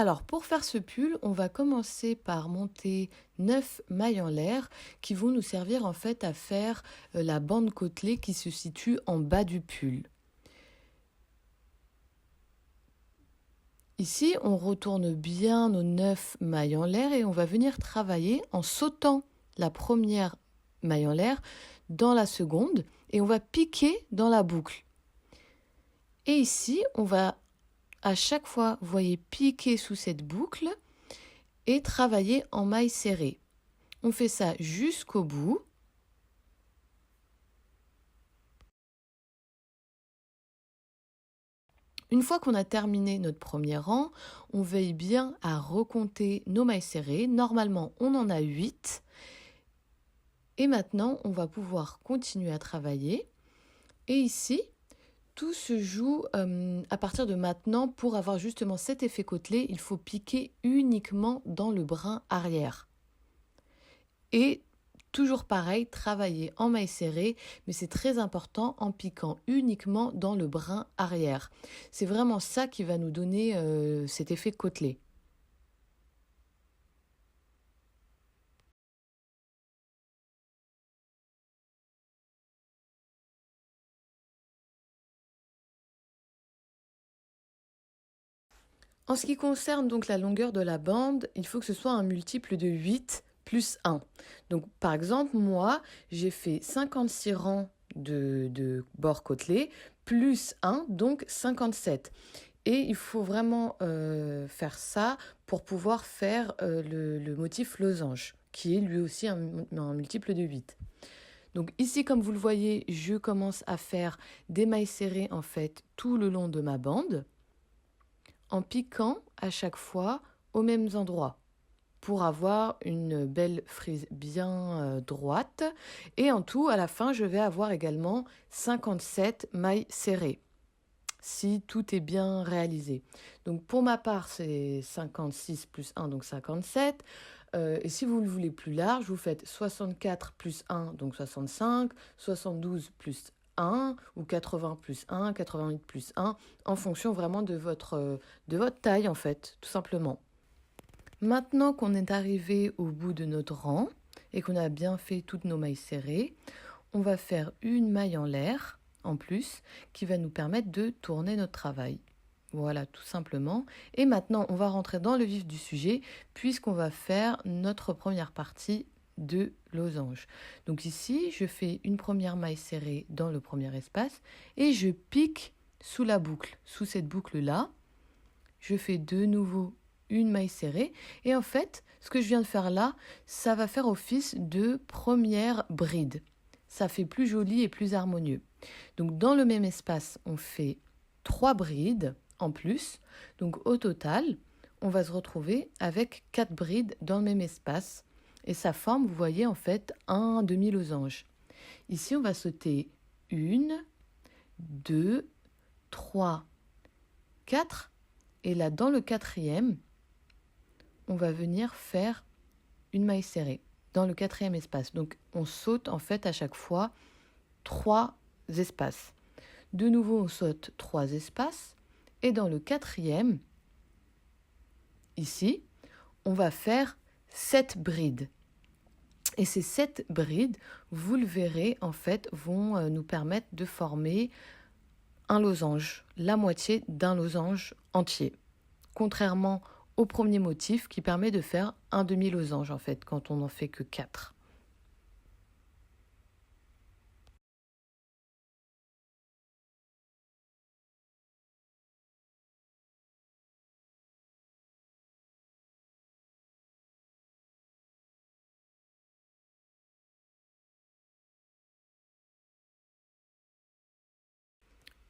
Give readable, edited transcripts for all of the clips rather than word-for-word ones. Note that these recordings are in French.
Alors pour faire ce pull, on va commencer par monter 9 mailles en l'air qui vont nous servir en fait à faire la bande côtelée qui se situe en bas du pull. Ici, on retourne bien nos 9 mailles en l'air et on va venir travailler en sautant la première maille en l'air dans la seconde et on va piquer dans la boucle. Et ici, on va à chaque fois, vous voyez, piquer sous cette boucle et travailler en maille serrée. On fait ça jusqu'au bout. Une fois qu'on a terminé notre premier rang, on veille bien à recompter nos mailles serrées. Normalement, on en a 8. Et maintenant, on va pouvoir continuer à travailler. Et ici, tout se joue à partir de maintenant. Pour avoir justement cet effet côtelé, il faut piquer uniquement dans le brin arrière. Et toujours pareil, travailler en maille serrée, mais c'est très important en piquant uniquement dans le brin arrière. C'est vraiment ça qui va nous donner cet effet côtelé. En ce qui concerne donc la longueur de la bande, il faut que ce soit un multiple de 8 plus 1. Donc par exemple, moi, j'ai fait 56 rangs de bords côtelés plus 1, donc 57. Et il faut vraiment faire ça pour pouvoir faire le motif losange, qui est lui aussi un multiple de 8. Donc ici, comme vous le voyez, je commence à faire des mailles serrées en fait tout le long de ma bande, en piquant à chaque fois aux mêmes endroits pour avoir une belle frise bien droite. Et en tout, à la fin, je vais avoir également 57 mailles serrées, si tout est bien réalisé. Donc pour ma part, c'est 56 plus 1, donc 57. Et si vous le voulez plus large, vous faites 64 plus 1, donc 65, 72 plus 1, ou 80 plus 1, 88 plus 1, en fonction vraiment de votre taille, en fait, tout simplement. Maintenant qu'on est arrivé au bout de notre rang et qu'on a bien fait toutes nos mailles serrées, on va faire une maille en l'air en plus qui va nous permettre de tourner notre travail. Voilà, tout simplement. Et maintenant, on va rentrer dans le vif du sujet puisqu'on va faire notre première partie de losange. Donc ici, je fais une première maille serrée dans le premier espace et je pique sous la boucle, sous cette boucle-là. Je fais de nouveau une maille serrée et en fait, ce que je viens de faire là, ça va faire office de première bride. Ça fait plus joli et plus harmonieux. Donc dans le même espace, on fait 3 brides en plus. Donc au total, on va se retrouver avec 4 brides dans le même espace. Et ça forme, vous voyez, en fait, un demi-losange. Ici, on va sauter 1, 2, 3, 4. Et là, dans le quatrième, on va venir faire une maille serrée dans le quatrième espace. Donc on saute en fait à chaque fois 3 espaces. De nouveau, on saute 3 espaces. Et dans le quatrième, ici, on va faire 7 brides. Et ces 7 brides, vous le verrez, en fait, vont nous permettre de former un losange, la moitié d'un losange entier. Contrairement au premier motif qui permet de faire un demi-losange, en fait, quand on n'en fait que 4.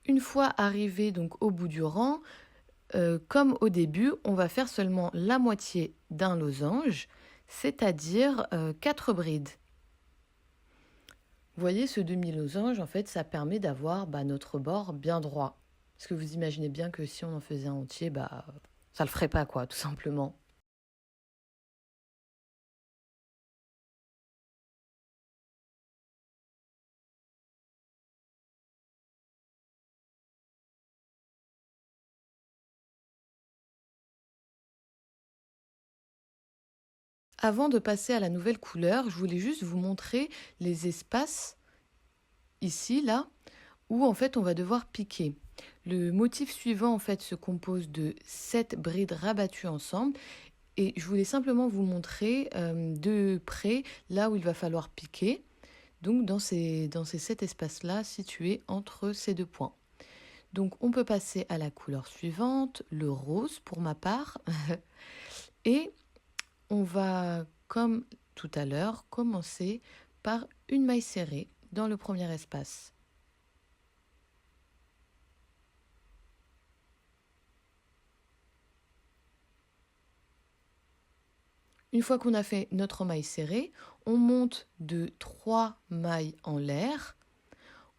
Une fois arrivé donc au bout du rang, comme au début, on va faire seulement la moitié d'un losange, c'est-à-dire 4 brides. Vous voyez, ce demi-losange, en fait, ça permet d'avoir notre bord bien droit. Parce que vous imaginez bien que si on en faisait un entier, ça le ferait pas, quoi, tout simplement. Avant de passer à la nouvelle couleur, je voulais juste vous montrer les espaces ici, là, où en fait on va devoir piquer. Le motif suivant en fait se compose de 7 brides rabattues ensemble et je voulais simplement vous montrer de près là où il va falloir piquer, donc dans ces 7 espaces-là situés entre ces deux points. Donc on peut passer à la couleur suivante, le rose pour ma part, et on va, comme tout à l'heure, commencer par une maille serrée dans le premier espace. Une fois qu'on a fait notre maille serrée, on monte de 3 mailles en l'air.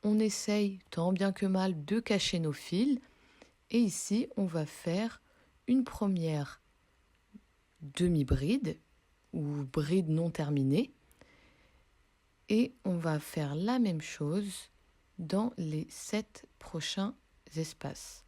On essaye tant bien que mal de cacher nos fils. Et ici, on va faire une première demi-bride ou bride non terminée. Et on va faire la même chose dans les 7 prochains espaces.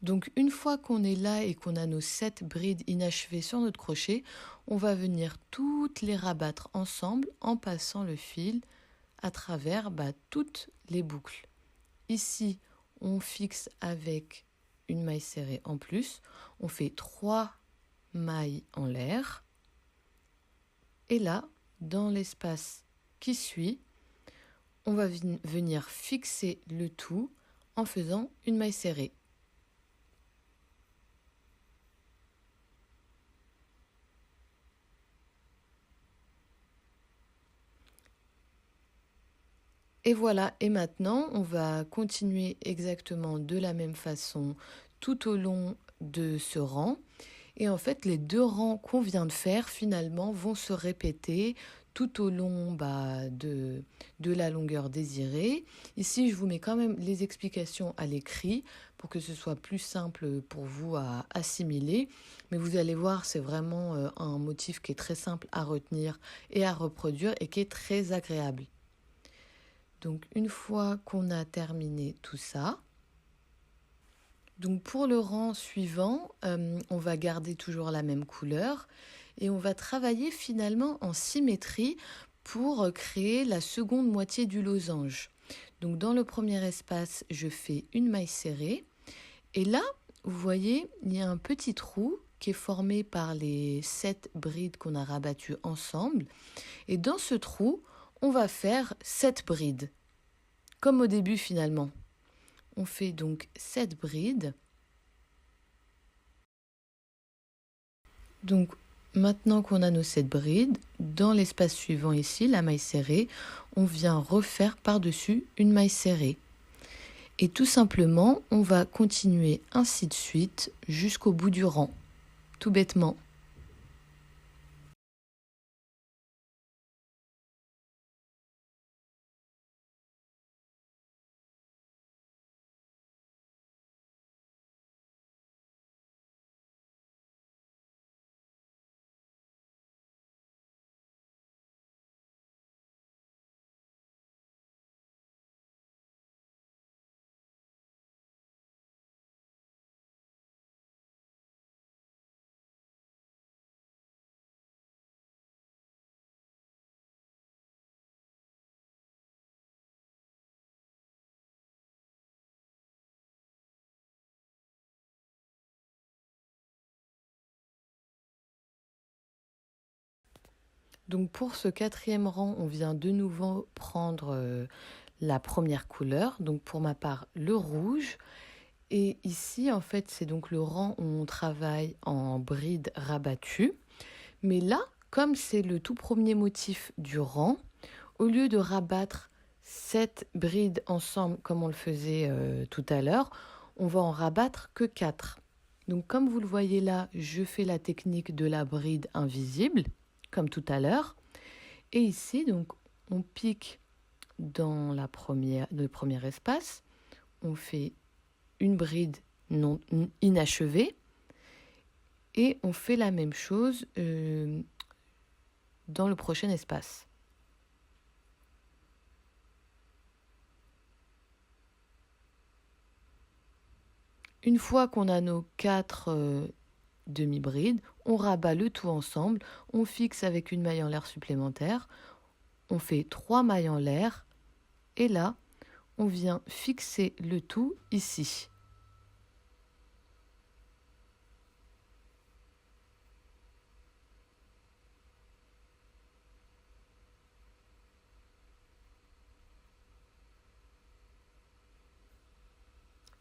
Donc une fois qu'on est là et qu'on a nos 7 brides inachevées sur notre crochet, on va venir toutes les rabattre ensemble en passant le fil à travers toutes les boucles. Ici, on fixe avec une maille serrée en plus. On fait 3 mailles en l'air. Et là, dans l'espace qui suit, on va venir fixer le tout en faisant une maille serrée. Et voilà, et maintenant, on va continuer exactement de la même façon tout au long de ce rang. Et en fait, les 2 rangs qu'on vient de faire, finalement, vont se répéter tout au long de la longueur désirée. Ici, je vous mets quand même les explications à l'écrit pour que ce soit plus simple pour vous à assimiler. Mais vous allez voir, c'est vraiment un motif qui est très simple à retenir et à reproduire et qui est très agréable. Donc une fois qu'on a terminé tout ça, donc pour le rang suivant, on va garder toujours la même couleur et on va travailler finalement en symétrie pour créer la seconde moitié du losange. Donc dans le premier espace, je fais une maille serrée et là, vous voyez, il y a un petit trou qui est formé par les 7 brides qu'on a rabattues ensemble. Et dans ce trou, on va faire 7 brides, comme au début finalement. On fait donc 7 brides. Donc maintenant qu'on a nos 7 brides, dans l'espace suivant ici, la maille serrée, on vient refaire par-dessus une maille serrée. Et tout simplement, on va continuer ainsi de suite jusqu'au bout du rang, tout bêtement. Donc pour ce 4e rang, on vient de nouveau prendre la première couleur, donc pour ma part le rouge. Et ici, en fait, c'est donc le rang où on travaille en bride rabattue. Mais là, comme c'est le tout premier motif du rang, au lieu de rabattre 7 brides ensemble comme on le faisait tout à l'heure, on va en rabattre que 4. Donc comme vous le voyez là, je fais la technique de la bride invisible, comme tout à l'heure. Et ici, donc, on pique dans le premier espace, on fait une bride non inachevée et on fait la même chose dans le prochain espace. Une fois qu'on a nos 4 demi-brides, on rabat le tout ensemble, on fixe avec une maille en l'air supplémentaire, on fait 3 mailles en l'air et là, on vient fixer le tout ici.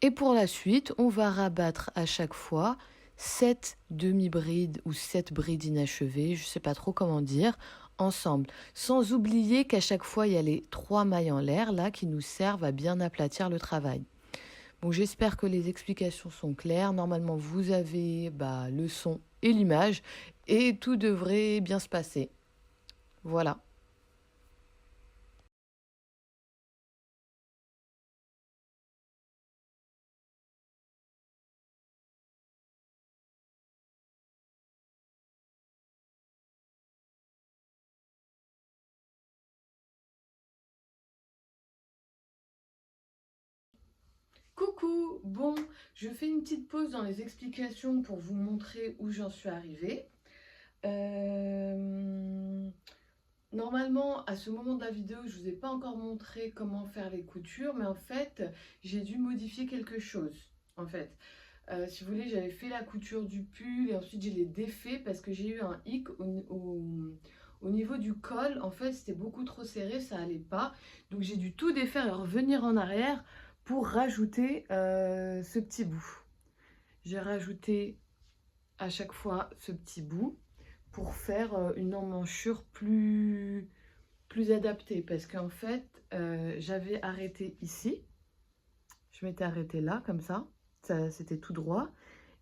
Et pour la suite, on va rabattre à chaque fois 7 demi-brides ou 7 brides inachevées, je ne sais pas trop comment dire, ensemble. Sans oublier qu'à chaque fois, il y a les 3 mailles en l'air là qui nous servent à bien aplatir le travail. Bon, j'espère que les explications sont claires. Normalement, vous avez le son et l'image et tout devrait bien se passer. Voilà. Coucou, bon, je fais une petite pause dans les explications pour vous montrer où j'en suis arrivée. Normalement, à ce moment de la vidéo, je ne vous ai pas encore montré comment faire les coutures, mais en fait, j'ai dû modifier quelque chose. En fait, si vous voulez, j'avais fait la couture du pull et ensuite j'ai les défait parce que j'ai eu un hic au niveau du col. En fait, c'était beaucoup trop serré, ça allait pas. Donc j'ai dû tout défaire et revenir en arrière pour rajouter ce petit bout. J'ai rajouté à chaque fois ce petit bout pour faire une emmanchure plus adaptée parce qu'en fait j'avais arrêté ici, je m'étais arrêtée là comme ça c'était tout droit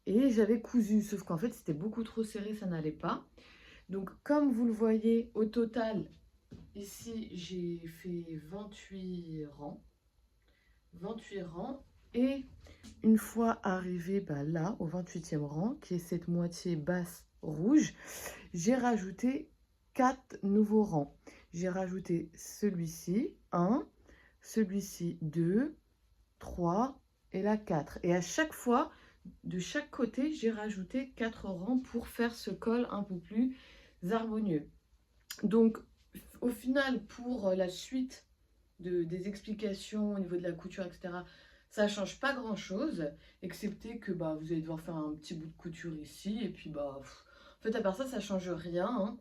et j'avais cousu, sauf qu'en fait c'était beaucoup trop serré, ça n'allait pas. Donc comme vous le voyez, au total ici j'ai fait 28 rangs et une fois arrivé là au 28e rang, qui est cette moitié basse rouge, j'ai rajouté 4 nouveaux rangs. J'ai rajouté celui-ci, 1, celui-ci, 2, 3 et la 4. Et à chaque fois, de chaque côté, j'ai rajouté 4 rangs pour faire ce col un peu plus harmonieux. Donc, au final, pour la suite des explications au niveau de la couture, etc., ça change pas grand chose, excepté que vous allez devoir faire un petit bout de couture ici, et puis en fait à part ça, ça change rien, hein.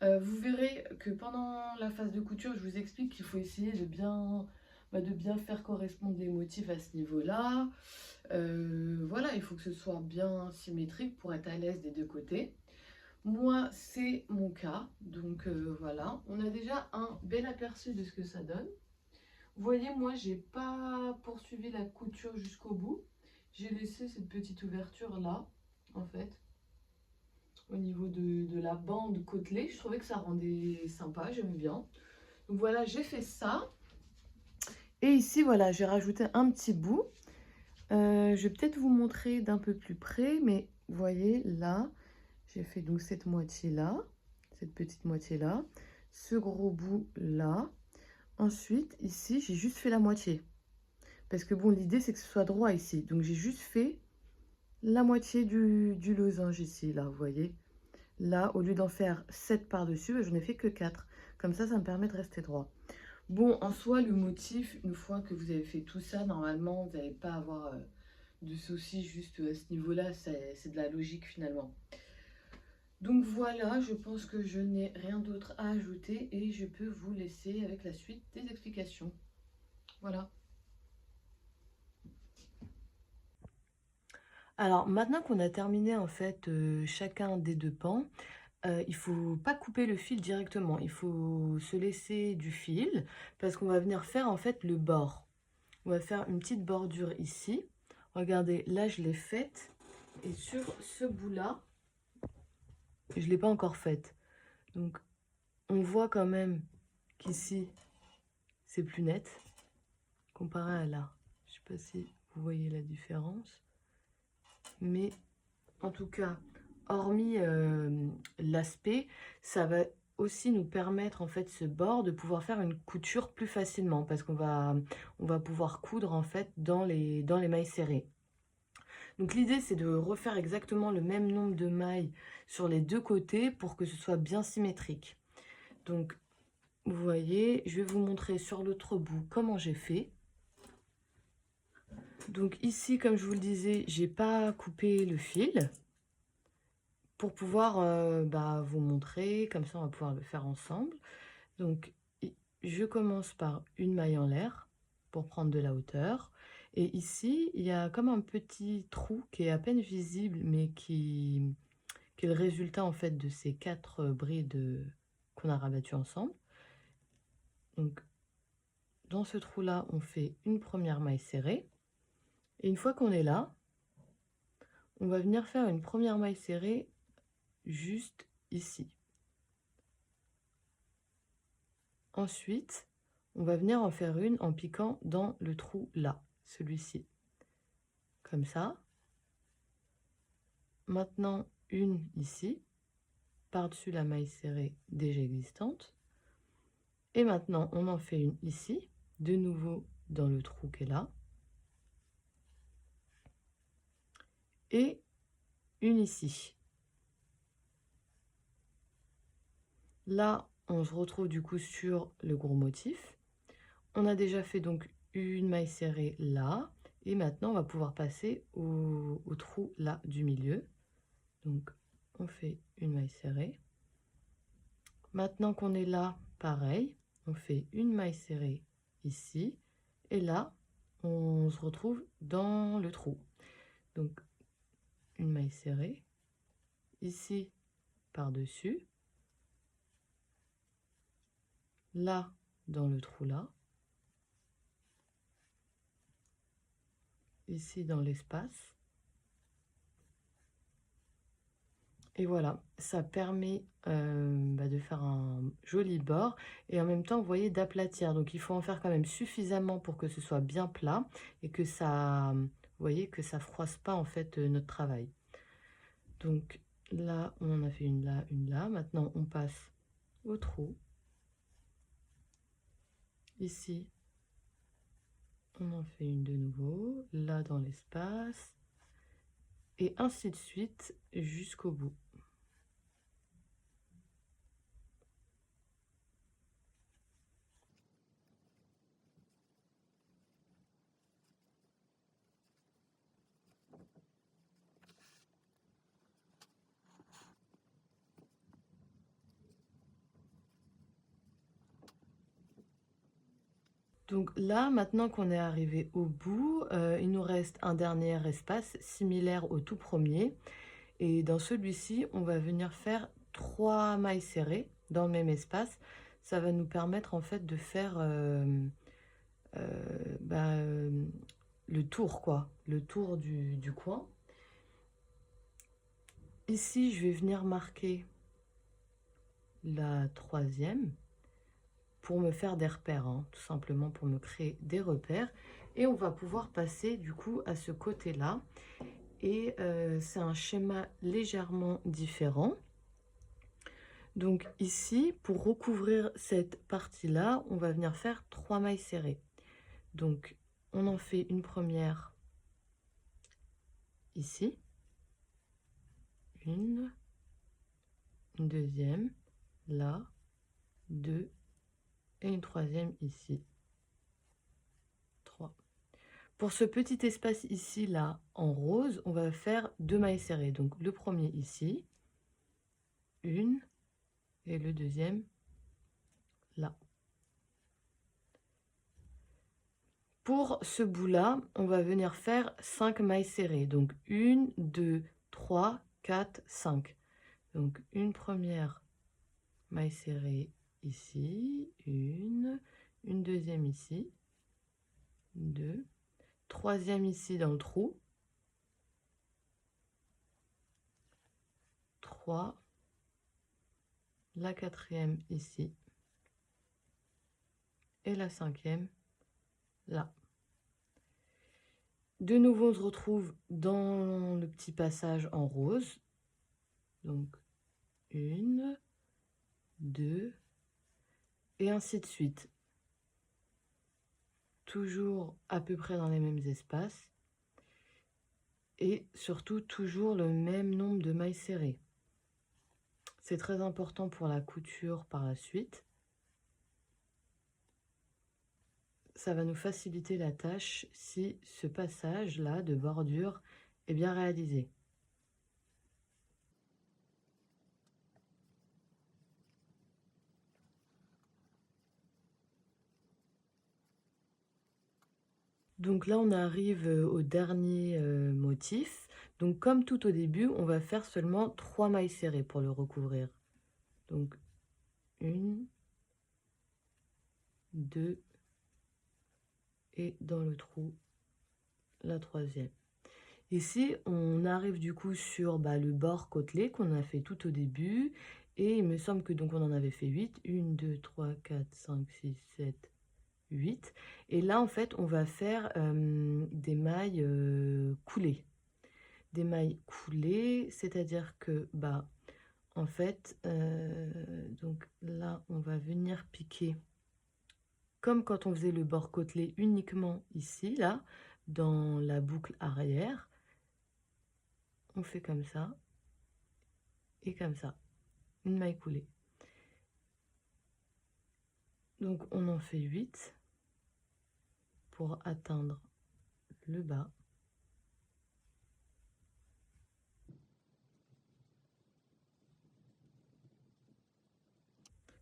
Vous verrez que pendant la phase de couture, je vous explique qu'il faut essayer de bien faire correspondre les motifs à ce niveau-là. Voilà, il faut que ce soit bien symétrique pour être à l'aise des deux côtés. Moi, c'est mon cas, donc voilà. On a déjà un bel aperçu de ce que ça donne. Vous voyez, moi, j'ai pas poursuivi la couture jusqu'au bout. J'ai laissé cette petite ouverture là, en fait, au niveau de la bande côtelée. Je trouvais que ça rendait sympa, j'aime bien. Donc voilà, j'ai fait ça. Et ici, voilà, j'ai rajouté un petit bout. Je vais peut-être vous montrer d'un peu plus près, mais vous voyez, là, j'ai fait donc cette moitié-là, cette petite moitié-là, ce gros bout là. Ensuite, ici, j'ai juste fait la moitié. Parce que bon, l'idée, c'est que ce soit droit ici. Donc, j'ai juste fait la moitié du losange ici, là, vous voyez. Là, au lieu d'en faire 7 par-dessus, je n'ai fait que 4. Comme ça me permet de rester droit. Bon, en soi, le motif, une fois que vous avez fait tout ça, normalement, vous n'allez pas avoir de soucis juste à ce niveau-là. C'est de la logique, finalement. Donc voilà, je pense que je n'ai rien d'autre à ajouter et je peux vous laisser avec la suite des explications. Voilà. Alors maintenant qu'on a terminé en fait chacun des deux pans, il ne faut pas couper le fil directement. Il faut se laisser du fil parce qu'on va venir faire en fait le bord. On va faire une petite bordure ici. Regardez, là je l'ai faite. Et sur ce bout-là, je ne l'ai pas encore faite. Donc on voit quand même qu'ici, c'est plus net comparé à là. Je ne sais pas si vous voyez la différence. Mais en tout cas, hormis l'aspect, ça va aussi nous permettre, en fait, ce bord, de pouvoir faire une couture plus facilement. Parce on va pouvoir coudre, en fait, dans les mailles serrées. Donc l'idée, c'est de refaire exactement le même nombre de mailles sur les deux côtés pour que ce soit bien symétrique. Donc, vous voyez, je vais vous montrer sur l'autre bout comment j'ai fait. Donc ici, comme je vous le disais, j'ai pas coupé le fil pour pouvoir vous montrer, comme ça on va pouvoir le faire ensemble. Donc je commence par une maille en l'air pour prendre de la hauteur. Et ici, il y a comme un petit trou qui est à peine visible, mais qui est le résultat en fait de ces 4 brides qu'on a rabattues ensemble. Donc dans ce trou-là, on fait une première maille serrée. Et une fois qu'on est là, on va venir faire une première maille serrée juste ici. Ensuite, on va venir en faire une en piquant dans le trou là, celui-ci. Comme ça. Maintenant, une ici, par-dessus la maille serrée déjà existante. Et maintenant, on en fait une ici, de nouveau dans le trou qui est là. Et une ici. Là, on se retrouve du coup sur le gros motif. On a déjà fait donc une maille serrée là. Et maintenant, on va pouvoir passer au trou là du milieu. Donc, on fait une maille serrée. Maintenant qu'on est là, pareil, on fait une maille serrée ici. Et là, on se retrouve dans le trou. Donc, une maille serrée. Ici, par-dessus. Là, dans le trou là. Ici, dans l'espace. Et voilà, ça permet de faire un joli bord et en même temps, vous voyez, d'aplatir. Donc, il faut en faire quand même suffisamment pour que ce soit bien plat et que ça, vous voyez, que ça froisse pas en fait notre travail. Donc là, on en a fait une là, une là. Maintenant, on passe au trou. Ici, on en fait une de nouveau, là dans l'espace et ainsi de suite jusqu'au bout. Donc là, maintenant qu'on est arrivé au bout, il nous reste un dernier espace similaire au tout premier. Et dans celui-ci, on va venir faire 3 mailles serrées dans le même espace. Ça va nous permettre en fait de faire le tour, quoi, le tour du coin. Ici, je vais venir marquer la troisième pour me faire des repères, hein, tout simplement pour me créer des repères. Et on va pouvoir passer du coup à ce côté-là. Et c'est un schéma légèrement différent. Donc ici, pour recouvrir cette partie-là, on va venir faire 3 mailles serrées. Donc on en fait une première ici, une deuxième, là, 2 et une troisième ici, 3. Pour ce petit espace ici, là, en rose, on va faire 2 mailles serrées. Donc le premier ici, une, et le deuxième là. Pour ce bout-là, on va venir faire 5 mailles serrées. Donc 1, 2, 3, 4, 5. Donc une première maille serrée ici, une deuxième ici, deux, troisième ici dans le trou, 3, la quatrième ici et la cinquième là. De nouveau, on se retrouve dans le petit passage en rose. Donc, une, deux, et ainsi de suite. Toujours à peu près dans les mêmes espaces. Et surtout, toujours le même nombre de mailles serrées. C'est très important pour la couture par la suite. Ça va nous faciliter la tâche si ce passage-là de bordure est bien réalisé. Donc là, on arrive au dernier motif. Donc comme tout au début, on va faire seulement 3 mailles serrées pour le recouvrir. Donc une, deux, et dans le trou, la troisième. Ici, on arrive du coup sur le bord côtelé qu'on a fait tout au début. Et il me semble que donc on en avait fait 8. 1, 2, 3, 4, 5, 6, 7, 8. Et là, en fait, on va faire des mailles coulées. Des mailles coulées, c'est-à-dire que, en fait, donc là, on va venir piquer comme quand on faisait le bord côtelé uniquement ici, là, dans la boucle arrière. On fait comme ça et comme ça, une maille coulée. Donc on en fait 8 pour atteindre le bas.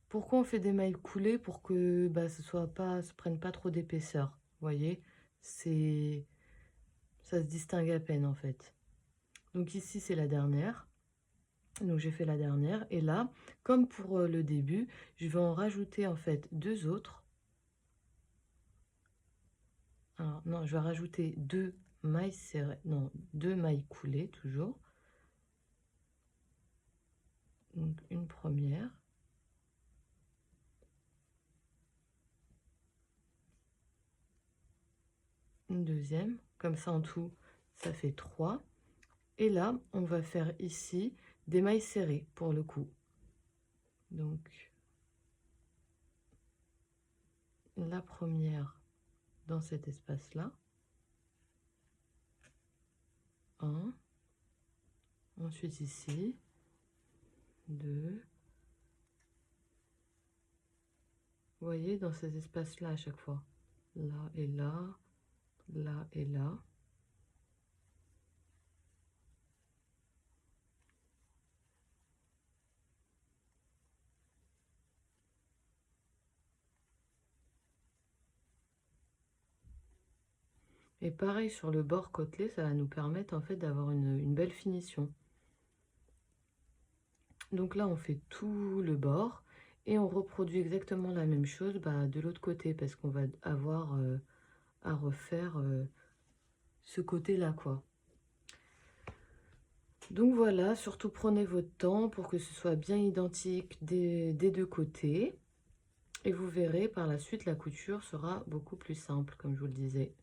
Pourquoi on fait des mailles coulées? Pour que ça prenne pas trop d'épaisseur. Vous voyez, ça se distingue à peine en fait. Donc ici c'est la dernière. Donc j'ai fait la dernière. Et là, comme pour le début, je vais en rajouter en fait 2 autres. Alors non, je vais rajouter 2 mailles serrées. Non, 2 mailles coulées toujours. Donc une première. Une deuxième, comme ça en tout ça fait 3. Et là on va faire ici des mailles serrées pour le coup. Donc la première dans cet espace là, 1, ensuite ici 2, vous voyez, dans ces espaces là à chaque fois, là et là, là et là. Et pareil sur le bord côtelé, ça va nous permettre en fait d'avoir une belle finition. Donc là on fait tout le bord et on reproduit exactement la même chose de l'autre côté, parce qu'on va avoir à refaire ce côté là quoi. Donc voilà, surtout prenez votre temps pour que ce soit bien identique des 2 côtés. Et vous verrez par la suite, la couture sera beaucoup plus simple, comme je vous le disais.